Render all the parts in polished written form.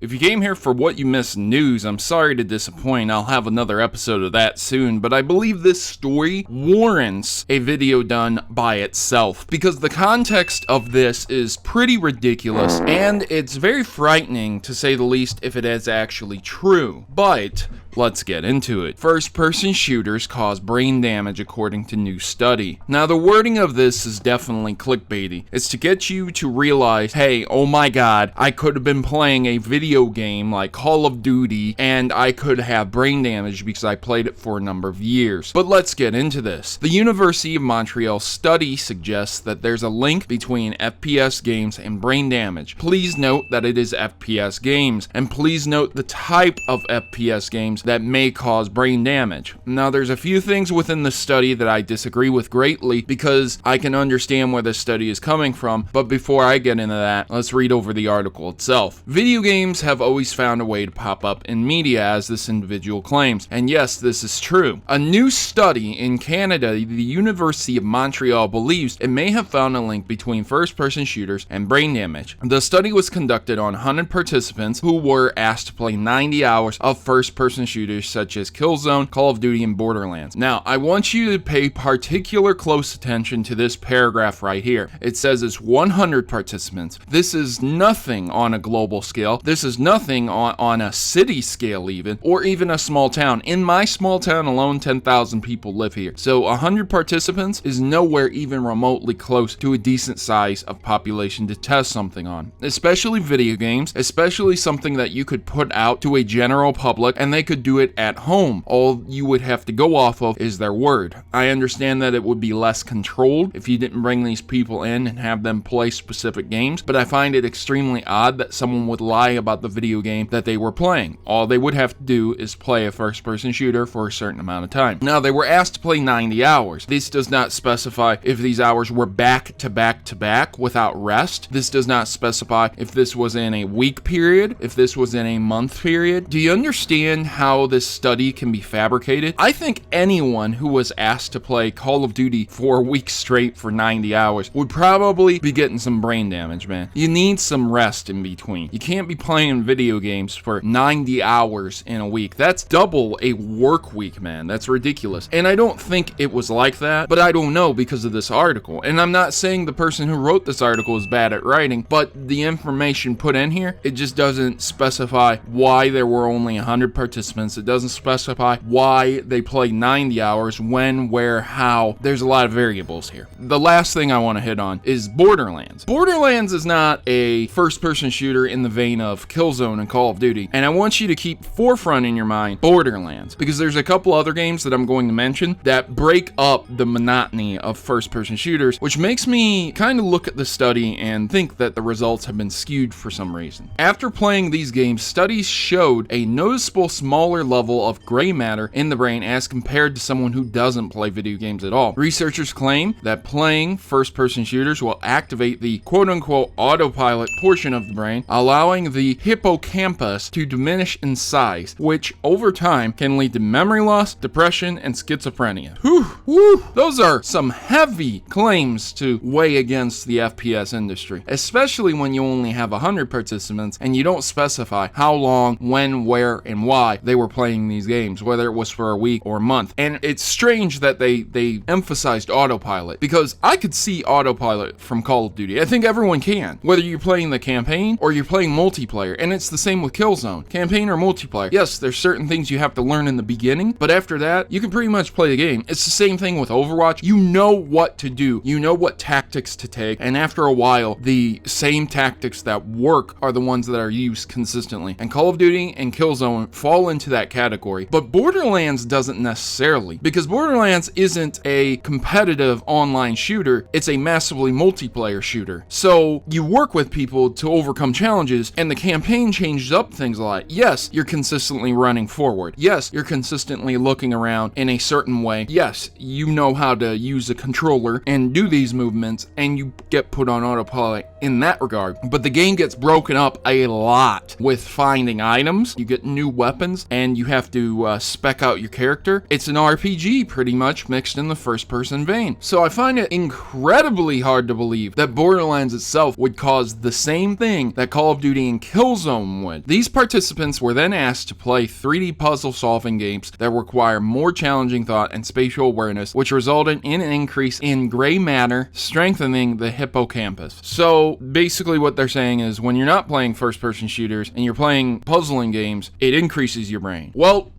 If you came here for what you missed news, I'm sorry to disappoint. I'll have another episode of that soon, but I believe this story warrants a video done by itself because the context of this is pretty ridiculous and it's very frightening to say the least if it is actually true. But let's get into it. First-person shooters cause brain damage according to new study. Now, the wording of this is definitely clickbaity. It's to get you to realize, hey, oh my god, I could have been playing a video game like Call of Duty and I could have brain damage because I played it for a number of years. But let's get into this. The University of Montreal study suggests that there's a link between FPS games and brain damage. Please note that it is FPS games, and please note the type of FPS games that may cause brain damage. Now, there's a few things within the study that I disagree with greatly because I can understand where this study is coming from, but before I get into that, let's read over the article itself. Video games have always found a way to pop up in media, as this individual claims, and yes, this is true. A new study in Canada, the University of Montreal believes it may have found a link between first-person shooters and brain damage. The study was conducted on 100 participants who were asked to play 90 hours of first-person shooters such as Killzone, Call of Duty, and Borderlands. Now, I want you to pay particular close attention to this paragraph right here. It says it's 100 participants. This is nothing on a global scale. This is nothing on a city scale even, or even a small town. In my small town alone, 10,000 people live here. So 100 participants is nowhere even remotely close to a decent size of population to test something on. Especially video games, especially something that you could put out to a general public and they could do it at home. All you would have to go off of is their word. I understand that it would be less controlled if you didn't bring these people in and have them play specific games, but I find it extremely odd that someone would lie about the video game that they were playing. All they would have to do is play a first-person shooter for a certain amount of time. Now, they were asked to play 90 hours. This does not specify if these hours were back to back to back without rest. This does not specify if this was in a week period, if this was in a month period. Do you understand how this study can be fabricated? I think anyone who was asked to play Call of Duty for a week straight for 90 hours would probably be getting some brain damage, man. You need some rest in between. You can't be playing video games for 90 hours in a week. That's double a work week, man. That's ridiculous. And I don't think it was like that, but I don't know because of this article. And I'm not saying the person who wrote this article is bad at writing, but the information put in here, it just doesn't specify why there were only 100 participants. It doesn't specify why they play 90 hours, when, where, how. There's a lot of variables here. The last thing I want to hit on is Borderlands. Borderlands is not a first-person shooter in the vein of Killzone and Call of Duty, and I want you to keep forefront in your mind Borderlands, because there's a couple other games that I'm going to mention that break up the monotony of first-person shooters, which makes me kind of look at the study and think that the results have been skewed for some reason. After playing these games, studies showed a noticeable smaller level of gray matter in the brain as compared to someone who doesn't play video games at all. Researchers claim that playing first-person shooters will activate the quote-unquote autopilot portion of the brain, allowing the hippocampus to diminish in size, which over time can lead to memory loss, depression, and schizophrenia. Whew. Those are some heavy claims to weigh against the FPS industry, especially when you only have 100 participants and you don't specify how long, when, where, and why they were playing these games, whether it was for a week or a month. And it's strange that they emphasized autopilot, because I could see autopilot from Call of Duty. I think everyone can, whether you're playing the campaign or you're playing multiplayer, and it's the same with Killzone. Campaign or multiplayer, yes, there's certain things you have to learn in the beginning, but after that, you can pretty much play the game. It's the same thing with Overwatch. You know what to do. You know what tactics to take, and after a while, the same tactics that work are the ones that are used consistently. And Call of Duty and Killzone fall into that category, but Borderlands doesn't necessarily, because Borderlands isn't a competitive online shooter, it's a massively multiplayer shooter. So you work with people to overcome challenges, and the campaign changes up things a lot. Yes, you're consistently running forward. Yes, you're consistently looking around in a certain way. Yes, you know how to use a controller and do these movements, and you get put on autopilot in that regard. But the game gets broken up a lot with finding items. You get new weapons, and you have to spec out your character. It's an RPG pretty much mixed in the first person vein. So I find it incredibly hard to believe that Borderlands itself would cause the same thing that Call of Duty and Killzone would. These participants were then asked to play 3D puzzle solving games that require more challenging thought and spatial awareness, which resulted in an increase in gray matter, strengthening the hippocampus. So basically what they're saying is when you're not playing first person shooters and you're playing puzzling games, it increases your brain. Well,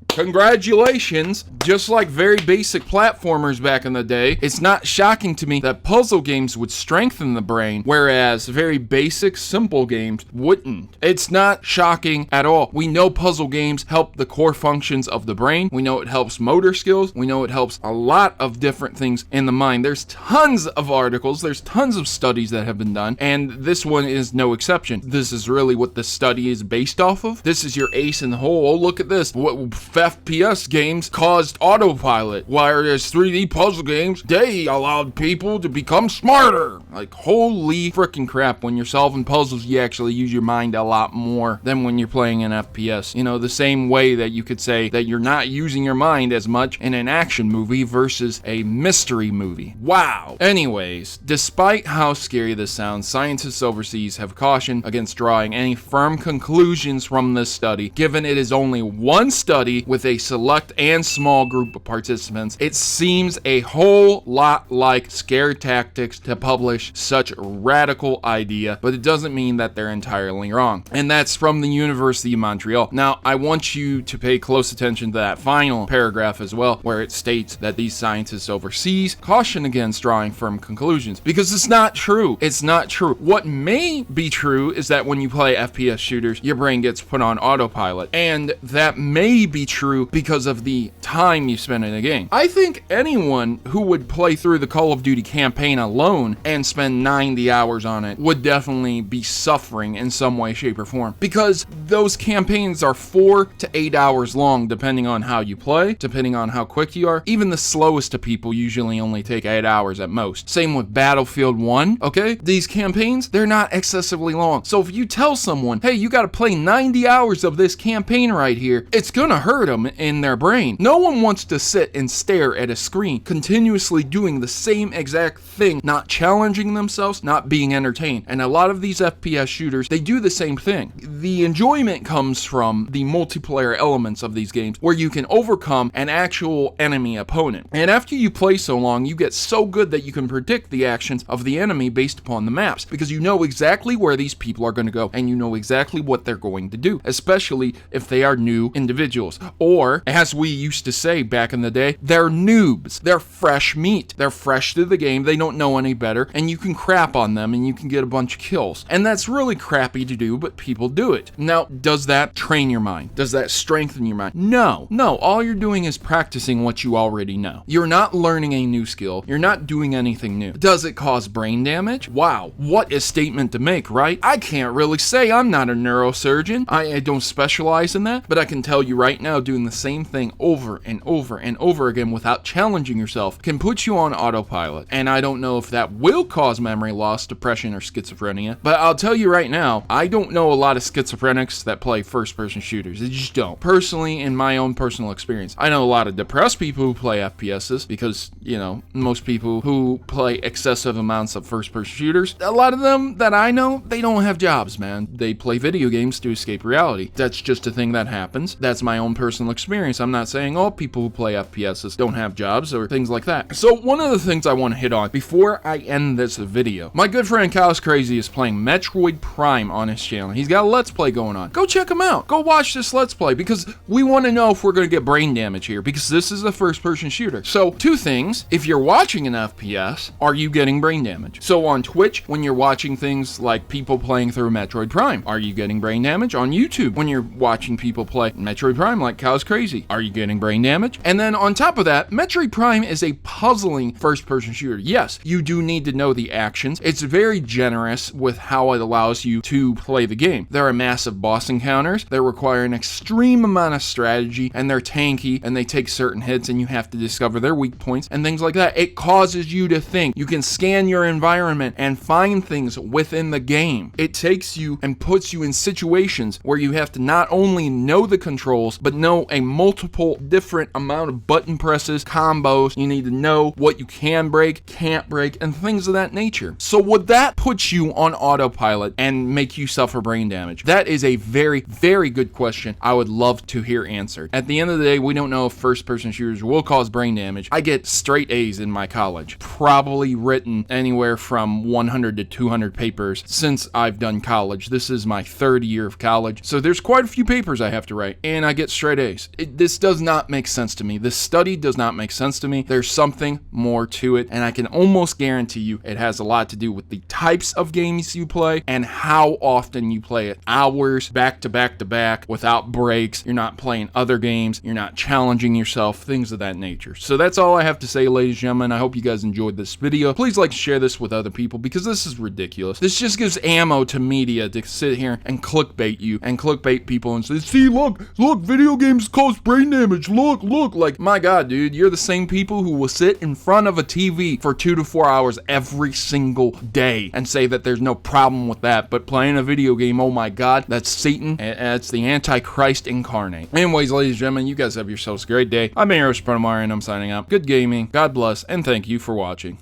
congratulations. Just like very basic platformers back in the day, it's not shocking to me that puzzle games would strengthen the brain, whereas very basic, simple games wouldn't. It's not shocking at all. We know puzzle games help the core functions of the brain. We know it helps motor skills. We know it helps a lot of different things in the mind. There's tons of articles, there's tons of studies that have been done, and this one is no exception. This is really what the study is based off of. This is your ace in the hole. Oh, look at this. What FPS games caused autopilot, whereas 3D puzzle games, they allowed people to become smarter. Like, holy freaking crap, when you're solving puzzles, you actually use your mind a lot more than when you're playing an FPS. You know, the same way that you could say that you're not using your mind as much in an action movie versus a mystery movie. Wow. Anyways, despite how scary this sounds, scientists overseas have cautioned against drawing any firm conclusions from this study, given it is only one study with a select and small group of participants. It seems a whole lot like scare tactics to publish such a radical idea, but it doesn't mean that they're entirely wrong. And that's from the University of Montreal. Now, I want you to pay close attention to that final paragraph as well, where it states that these scientists overseas caution against drawing firm conclusions, because it's not true. It's not true. What may be true is that when you play FPS shooters, your brain gets put on autopilot, and that may be true because of the time you spend in a game. I think anyone who would play through the Call of Duty campaign alone and spend 90 hours on it would definitely be suffering in some way, shape, or form, because those campaigns are 4 to 8 hours long, depending on how you play, depending on how quick you are. Even the slowest of people usually only take 8 hours at most. Same with Battlefield 1, okay? These campaigns, they're not excessively long. So if you tell someone, hey, you gotta play 90 hours of this campaign right here, it's gonna hurt them in their brain. No one wants to sit and stare at a screen, continuously doing the same exact thing, not challenging themselves, not being entertained. And a lot of these FPS shooters, they do the same thing. The enjoyment comes from the multiplayer elements of these games, where you can overcome an actual enemy opponent. And after you play so long, you get so good that you can predict the actions of the enemy based upon the maps, because you know exactly where these people are going to go, and you know exactly what they're going to do, especially if they are new individuals. Or, as we used to say back in the day, they're noobs. They're fresh meat. They're fresh to the game. They don't know any better, and you can crap on them and you can get a bunch of kills. And that's really crappy to do, but people do it. Now, does that train your mind? Does that strengthen your mind? No. No, all you're doing is practicing what you already know. You're not learning a new skill. You're not doing anything new. Does it cause brain damage? Wow, what a statement to make, right? I can't really say. I'm not a neurosurgeon. I don't specialize in that, but I can tell you right now, doing the same thing over and over and over again without challenging yourself can put you on autopilot. And I don't know if that will cause memory loss, depression, or schizophrenia, but I'll tell you right now, I don't know a lot of schizophrenics that play first-person shooters. I just don't. Personally, in my own personal experience, I know a lot of depressed people who play FPSs because, you know, most people who play excessive amounts of first-person shooters, a lot of them that I know, they don't have jobs, man. They play video games to escape reality. That's just a thing that happens. That's my own personal experience. I'm not saying all people who play FPSs don't have jobs or things like that. So one of the things I want to hit on before I end this video, my good friend CowsCrazy is playing Metroid Prime on his channel. He's got a Let's Play going on. Go check him out. Go watch this Let's Play, because we want to know if we're going to get brain damage here, because this is a first-person shooter. So two things: if you're watching an FPS, are you getting brain damage? So on Twitch, when you're watching things like people playing through Metroid Prime, are you getting brain damage? On YouTube, when you're watching people play Metroid Prime like CowsCrazy. Are you getting brain damage? And then on top of that, Metroid Prime is a puzzling first-person shooter. Yes, you do need to know the actions. It's very generous with how it allows you to play the game. There are massive boss encounters that require an extreme amount of strategy, and they're tanky, and they take certain hits, and you have to discover their weak points and things like that. It causes you to think. You can scan your environment and find things within the game. It takes you and puts you in situations where you have to not only know the controls, but know a multiple different amount of button presses, combos. You need to know what you can break, can't break, and things of that nature. So would that put you on autopilot and make you suffer brain damage? That is a very, very good question I would love to hear answered. At the end of the day, we don't know if first-person shooters will cause brain damage. I get straight A's in my college. Probably written anywhere from 100 to 200 papers since I've done college. This is my third year of college, so there's quite a few papers I have to write, and I get straight A's. This does not make sense to me. This study does not make sense to me. There's something more to it, and I can almost guarantee you it has a lot to do with the types of games you play and how often you play it. Hours, back to back to back, without breaks. You're not playing other games. You're not challenging yourself, things of that nature. So that's all I have to say, ladies and gentlemen. I hope you guys enjoyed this video. Please like and share this with other people because this is ridiculous. This just gives ammo to media to sit here and clickbait you and clickbait people and say, see, look, video games cause brain damage. Look. Like, my God, dude, you're the same people who will sit in front of a TV for 2 to 4 hours every single day and say that there's no problem with that. But playing a video game, oh my God, that's Satan. It's the Antichrist incarnate. Anyways, ladies and gentlemen, you guys have yourselves a great day. I'm your host, Protomario, and I'm signing out. Good gaming, God bless, and thank you for watching.